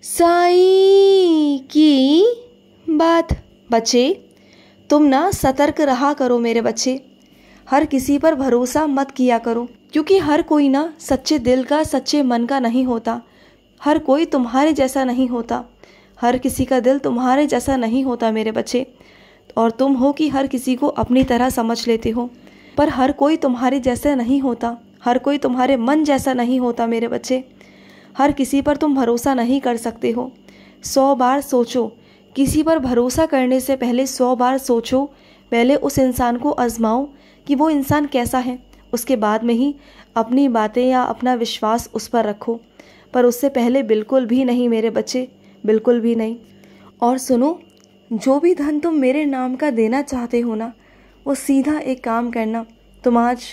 साईं की बात। बच्चे, तुम ना सतर्क रहा करो मेरे बच्चे। हर किसी पर भरोसा मत किया करो, क्योंकि हर कोई ना सच्चे दिल का, सच्चे मन का नहीं होता। हर कोई तुम्हारे जैसा नहीं होता। हर किसी का दिल तुम्हारे जैसा नहीं होता मेरे बच्चे। और तुम हो कि हर किसी को अपनी तरह समझ लेते हो, पर हर कोई तुम्हारे जैसा नहीं होता। हर कोई तुम्हारे मन जैसा नहीं होता मेरे बच्चे। हर किसी पर तुम भरोसा नहीं कर सकते हो। 100 बार सोचो। किसी पर भरोसा करने से पहले 100 बार सोचो। पहले उस इंसान को आजमाओ कि वो इंसान कैसा है, उसके बाद में ही अपनी बातें या अपना विश्वास उस पर रखो। पर उससे पहले बिल्कुल भी नहीं मेरे बच्चे, बिल्कुल भी नहीं। और सुनो, जो भी धन तुम मेरे नाम का देना चाहते हो ना, वो सीधा एक काम करना, तुम आज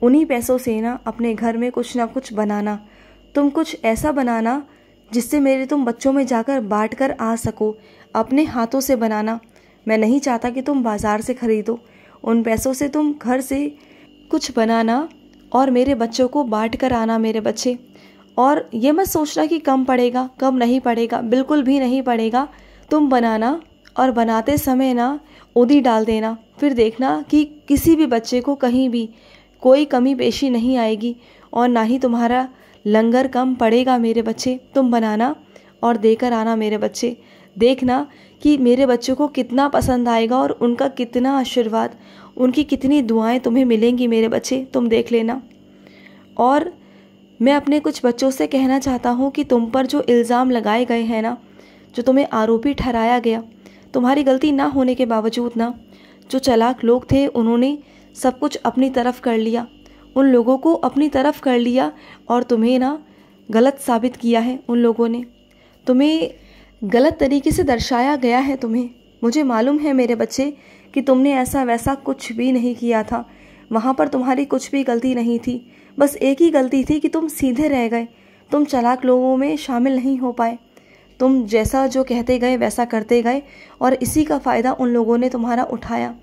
उन्हीं पैसों से ना अपने घर में कुछ ना कुछ बनाना। तुम कुछ ऐसा बनाना जिससे मेरे तुम बच्चों में जाकर बांट कर आ सको। अपने हाथों से बनाना। मैं नहीं चाहता कि तुम बाज़ार से खरीदो। उन पैसों से तुम घर से कुछ बनाना और मेरे बच्चों को बांट कर आना मेरे बच्चे। और ये मत सोचना कि कम पड़ेगा, कम नहीं पड़ेगा, बिल्कुल भी नहीं पड़ेगा। तुम बनाना और बनाते समय ना उदी डाल देना। फिर देखना कि किसी भी बच्चे को कहीं भी कोई कमी पेशी नहीं आएगी और ना ही तुम्हारा लंगर कम पड़ेगा मेरे बच्चे। तुम बनाना और देकर आना मेरे बच्चे। देखना कि मेरे बच्चों को कितना पसंद आएगा और उनका कितना आशीर्वाद, उनकी कितनी दुआएं तुम्हें मिलेंगी मेरे बच्चे। तुम देख लेना। और मैं अपने कुछ बच्चों से कहना चाहता हूँ कि तुम पर जो इल्ज़ाम लगाए गए हैं ना, जो तुम्हें आरोपी ठहराया गया, तुम्हारी गलती ना होने के बावजूद ना, जो चालाक लोग थे उन्होंने सब कुछ अपनी तरफ कर लिया। उन लोगों को अपनी तरफ कर लिया और तुम्हें ना गलत साबित किया है। उन लोगों ने तुम्हें गलत तरीके से दर्शाया गया है तुम्हें। मुझे मालूम है मेरे बच्चे कि तुमने ऐसा वैसा कुछ भी नहीं किया था। वहाँ पर तुम्हारी कुछ भी गलती नहीं थी। बस एक ही गलती थी कि तुम सीधे रह गए। तुम चालाक लोगों में शामिल नहीं हो पाए। तुम जैसा जो कहते गए वैसा करते गए और इसी का फ़ायदा उन लोगों ने तुम्हारा उठाया।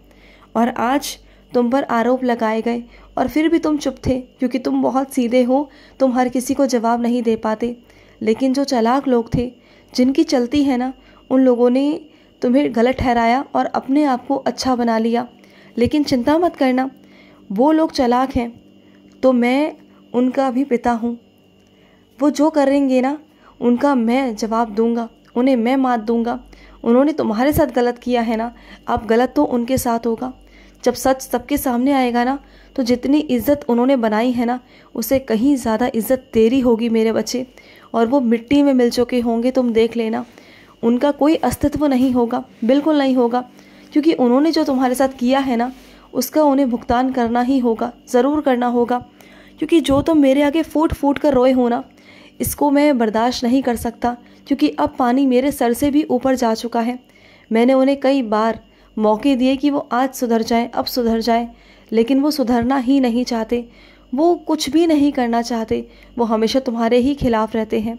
और आज तुम पर आरोप लगाए गए और फिर भी तुम चुप थे, क्योंकि तुम बहुत सीधे हो। तुम हर किसी को जवाब नहीं दे पाते। लेकिन जो चालाक लोग थे, जिनकी चलती है ना, उन लोगों ने तुम्हें गलत ठहराया और अपने आप को अच्छा बना लिया। लेकिन चिंता मत करना, वो लोग चालाक हैं तो मैं उनका भी पिता हूँ। वो जो करेंगे ना, उनका मैं जवाब दूंगा, उन्हें मैं मात दूंगा। उन्होंने तुम्हारे साथ गलत किया है ना, अब गलत तो उनके साथ होगा। जब सच सबके सामने आएगा ना, तो जितनी इज्जत उन्होंने बनाई है ना, उससे कहीं ज़्यादा इज्जत तेरी होगी मेरे बच्चे। और वो मिट्टी में मिल चुके होंगे, तुम देख लेना। उनका कोई अस्तित्व नहीं होगा, बिल्कुल नहीं होगा, क्योंकि उन्होंने जो तुम्हारे साथ किया है ना, उसका उन्हें भुगतान करना ही होगा, ज़रूर करना होगा। क्योंकि जो तुम मेरे आगे फूट फूट कर रोए हो ना, इसको मैं बर्दाश्त नहीं कर सकता। क्योंकि अब पानी मेरे सर से भी ऊपर जा चुका है। मैंने उन्हें कई बार मौके दिए कि वो आज सुधर जाए, अब सुधर जाए, लेकिन वो सुधरना ही नहीं चाहते। वो कुछ भी नहीं करना चाहते। वो हमेशा तुम्हारे ही खिलाफ रहते हैं।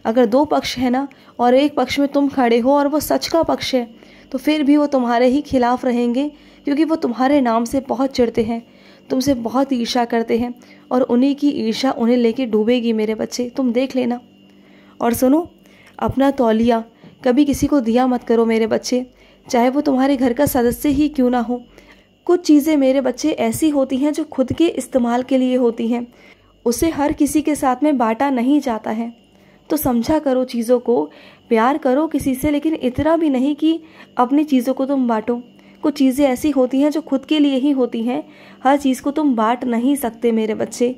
अगर 2 पक्ष है ना और एक पक्ष में तुम खड़े हो और वो सच का पक्ष है, तो फिर भी वो तुम्हारे ही खिलाफ रहेंगे, क्योंकि वो तुम्हारे नाम से बहुत चिढ़ते हैं, तुमसे बहुत ईर्ष्या करते हैं और उन्हीं की ईर्ष्या उन्हें लेके डूबेगी मेरे बच्चे। तुम देख लेना। और सुनो, अपना तौलिया कभी किसी को दिया मत करो मेरे बच्चे, चाहे वो तुम्हारे घर का सदस्य ही क्यों ना हो। कुछ चीज़ें मेरे बच्चे ऐसी होती हैं जो खुद के इस्तेमाल के लिए होती हैं, उसे हर किसी के साथ में बांटा नहीं जाता है। तो समझा करो चीज़ों को, प्यार करो किसी से, लेकिन इतना भी नहीं कि अपनी चीज़ों को तुम बांटो। कुछ चीज़ें ऐसी होती हैं जो खुद के लिए ही होती हैं, हर चीज़ को तुम बांट नहीं सकते मेरे बच्चे।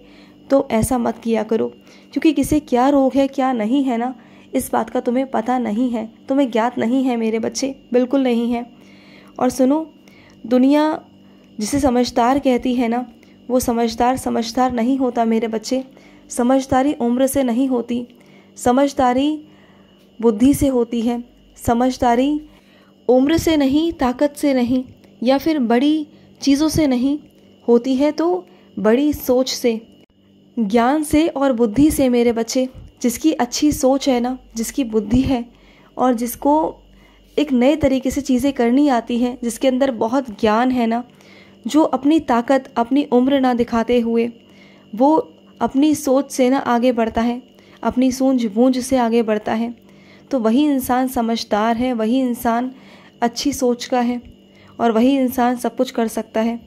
तो ऐसा मत किया करो, क्योंकि किसे क्या रोग है क्या नहीं है ना, इस बात का तुम्हें पता नहीं है, तुम्हें ज्ञात नहीं है मेरे बच्चे, बिल्कुल नहीं है। और सुनो, दुनिया जिसे समझदार कहती है ना, वो समझदार नहीं होता मेरे बच्चे। समझदारी उम्र से नहीं होती, समझदारी बुद्धि से होती है। समझदारी उम्र से नहीं, ताकत से नहीं, या फिर बड़ी चीज़ों से नहीं होती है, तो बड़ी सोच से, ज्ञान से और बुद्धि से मेरे बच्चे। जिसकी अच्छी सोच है ना, जिसकी बुद्धि है और जिसको एक नए तरीके से चीज़ें करनी आती हैं, जिसके अंदर बहुत ज्ञान है ना, जो अपनी ताकत, अपनी उम्र ना दिखाते हुए वो अपनी सोच से ना आगे बढ़ता है, अपनी सूझ बूझ से आगे बढ़ता है। तो वही इंसान समझदार है, वही इंसान अच्छी सोच का है और वही इंसान सब कुछ कर सकता है।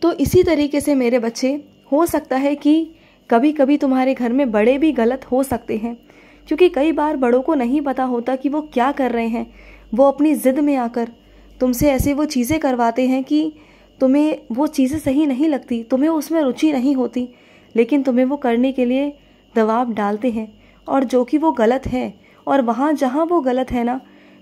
तो इसी तरीके से मेरे बच्चे, हो सकता है कि कभी कभी तुम्हारे घर में बड़े भी गलत हो सकते हैं, क्योंकि कई बार बड़ों को नहीं पता होता कि वो क्या कर रहे हैं। वो अपनी ज़िद में आकर तुमसे ऐसे वो चीज़ें करवाते हैं कि तुम्हें वो चीज़ें सही नहीं लगती, तुम्हें उसमें रुचि नहीं होती, लेकिन तुम्हें वो करने के लिए दबाव डालते हैं, और जो कि वो गलत है। और वहाँ जहाँ वो गलत है ना,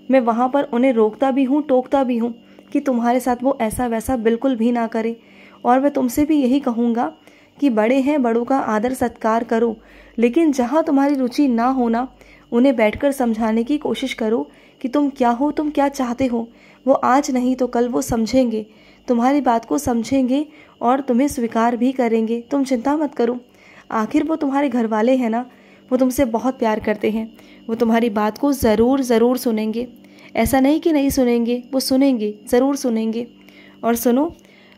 मैं वहाँ पर उन्हें रोकता भी हूँ, टोकता भी हूँ कि तुम्हारे साथ वो ऐसा वैसा बिल्कुल भी ना करे। और मैं तुमसे भी यही कहूँगा कि बड़े हैं, बड़ों का आदर सत्कार करो, लेकिन जहाँ तुम्हारी रुचि ना होना, उन्हें बैठकर समझाने की कोशिश करो कि तुम क्या हो, तुम क्या चाहते हो। वो आज नहीं तो कल वो समझेंगे, तुम्हारी बात को समझेंगे और तुम्हें स्वीकार भी करेंगे। तुम चिंता मत करो, आखिर वो तुम्हारे घर वाले हैं ना, वो तुमसे बहुत प्यार करते हैं। वो तुम्हारी बात को ज़रूर सुनेंगे, ऐसा नहीं कि नहीं सुनेंगे, वो सुनेंगे, ज़रूर सुनेंगे। और सुनो,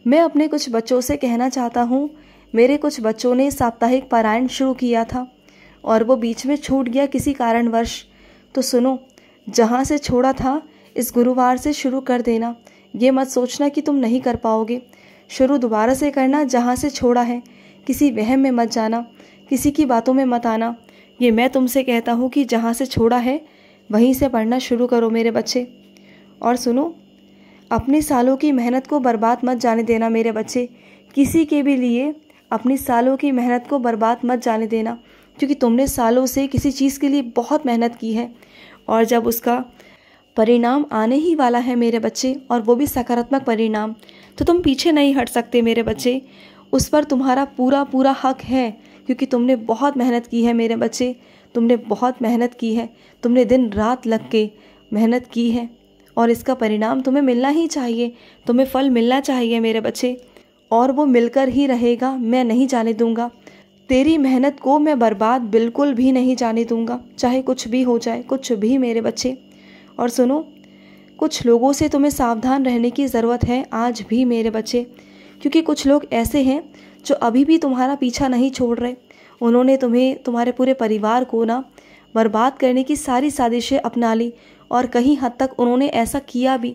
मैं अपने कुछ बच्चों से कहना चाहता हूँ, मेरे कुछ बच्चों ने साप्ताहिक पारायण शुरू किया था और वो बीच में छूट गया किसी कारणवश। तो सुनो, जहाँ से छोड़ा था इस गुरुवार से शुरू कर देना। ये मत सोचना कि तुम नहीं कर पाओगे, शुरू दोबारा से करना जहाँ से छोड़ा है। किसी वहम में मत जाना, किसी की बातों में मत आना। ये मैं तुमसे कहता हूँ कि जहाँ से छोड़ा है वहीं से पढ़ना शुरू करो मेरे बच्चे। और सुनो, अपनी सालों की मेहनत को बर्बाद मत जाने देना मेरे बच्चे। किसी के भी लिए अपनी सालों की मेहनत को बर्बाद मत जाने देना, क्योंकि तुमने सालों से किसी चीज़ के लिए बहुत मेहनत की है, और जब उसका परिणाम आने ही वाला है मेरे बच्चे, और वो भी सकारात्मक परिणाम, तो तुम पीछे नहीं हट सकते मेरे बच्चे। उस पर तुम्हारा पूरा हक है, क्योंकि तुमने बहुत मेहनत की है मेरे बच्चे, तुमने बहुत मेहनत की है, तुमने दिन रात लग के मेहनत की है, और इसका परिणाम तुम्हें मिलना ही चाहिए, तुम्हें फल मिलना चाहिए मेरे बच्चे, और वो मिलकर ही रहेगा। मैं नहीं जाने दूंगा, तेरी मेहनत को मैं बर्बाद बिल्कुल भी नहीं जाने दूंगा, चाहे कुछ भी हो जाए, कुछ भी मेरे बच्चे। और सुनो, कुछ लोगों से तुम्हें सावधान रहने की ज़रूरत है आज भी मेरे बच्चे, क्योंकि कुछ लोग ऐसे हैं जो अभी भी तुम्हारा पीछा नहीं छोड़ रहे। उन्होंने तुम्हें, तुम्हारे पूरे परिवार को ना बर्बाद करने की सारी साजिशें अपना ली, और कहीं हद तक उन्होंने ऐसा किया भी,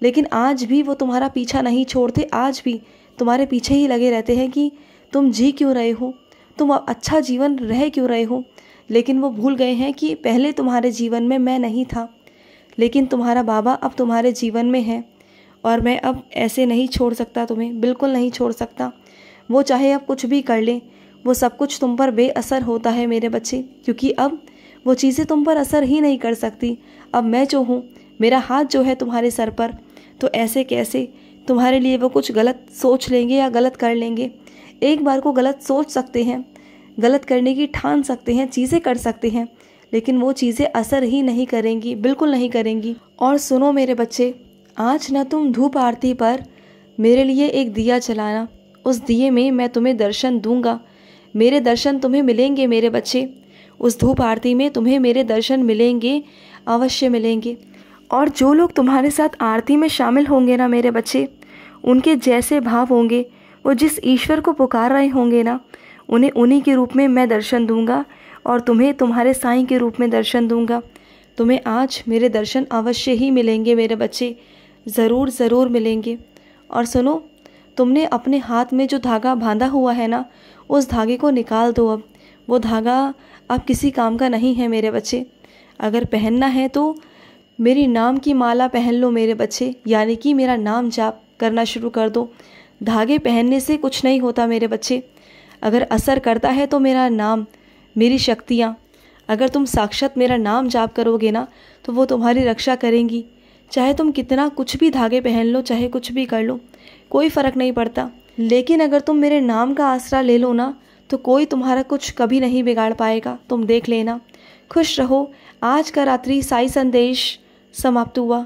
लेकिन आज भी वो तुम्हारा पीछा नहीं छोड़ते। आज भी तुम्हारे पीछे ही लगे रहते हैं कि तुम जी क्यों रहे हो, तुम अच्छा जीवन रह क्यों रहे हो। लेकिन वो भूल गए हैं कि पहले तुम्हारे जीवन में मैं नहीं था, लेकिन तुम्हारा बाबा अब तुम्हारे जीवन में है, और मैं अब ऐसे नहीं छोड़ सकता तुम्हें, बिल्कुल नहीं छोड़ सकता। वो चाहे अब कुछ भी कर ले, वो सब कुछ तुम पर बेअसर होता है मेरे बच्चे, क्योंकि अब वो चीज़ें तुम पर असर ही नहीं कर सकती। अब मैं जो हूँ, मेरा हाथ जो है तुम्हारे सर पर, तो ऐसे कैसे तुम्हारे लिए वो कुछ गलत सोच लेंगे या गलत कर लेंगे। एक बार को गलत सोच सकते हैं, गलत करने की ठान सकते हैं, चीज़ें कर सकते हैं, लेकिन वो चीज़ें असर ही नहीं करेंगी, बिल्कुल नहीं करेंगी। और सुनो मेरे बच्चे, आज ना तुम धूप आरती पर मेरे लिए एक दिया जलाना, उस दिए में मैं तुम्हें दर्शन दूंगा, मेरे दर्शन तुम्हें मिलेंगे मेरे बच्चे। उस धूप आरती में तुम्हें मेरे दर्शन मिलेंगे, अवश्य मिलेंगे। और जो लोग तुम्हारे साथ आरती में शामिल होंगे ना मेरे बच्चे, उनके जैसे भाव होंगे, वो जिस ईश्वर को पुकार रहे होंगे ना, उन्हें उन्हीं के रूप में मैं दर्शन दूंगा, और तुम्हें तुम्हारे साईं के रूप में दर्शन दूंगा। तुम्हें आज मेरे दर्शन अवश्य ही मिलेंगे मेरे बच्चे, ज़रूर मिलेंगे। और सुनो, तुमने अपने हाथ में जो धागा बांधा हुआ है ना, उस धागे को निकाल दो। अब वो धागा अब किसी काम का नहीं है मेरे बच्चे। अगर पहनना है तो मेरी नाम की माला पहन लो मेरे बच्चे, यानी कि मेरा नाम जाप करना शुरू कर दो। धागे पहनने से कुछ नहीं होता मेरे बच्चे, अगर असर करता है तो मेरा नाम, मेरी शक्तियाँ। अगर तुम साक्षात मेरा नाम जाप करोगे ना, तो वो तुम्हारी रक्षा करेंगी। चाहे तुम कितना कुछ भी धागे पहन लो, चाहे कुछ भी कर लो, कोई फ़र्क नहीं पड़ता। लेकिन अगर तुम मेरे नाम का आसरा ले लो ना, तो कोई तुम्हारा कुछ कभी नहीं बिगाड़ पाएगा, तुम देख लेना। खुश रहो। आज का रात्रि साई संदेश समाप्त हुआ।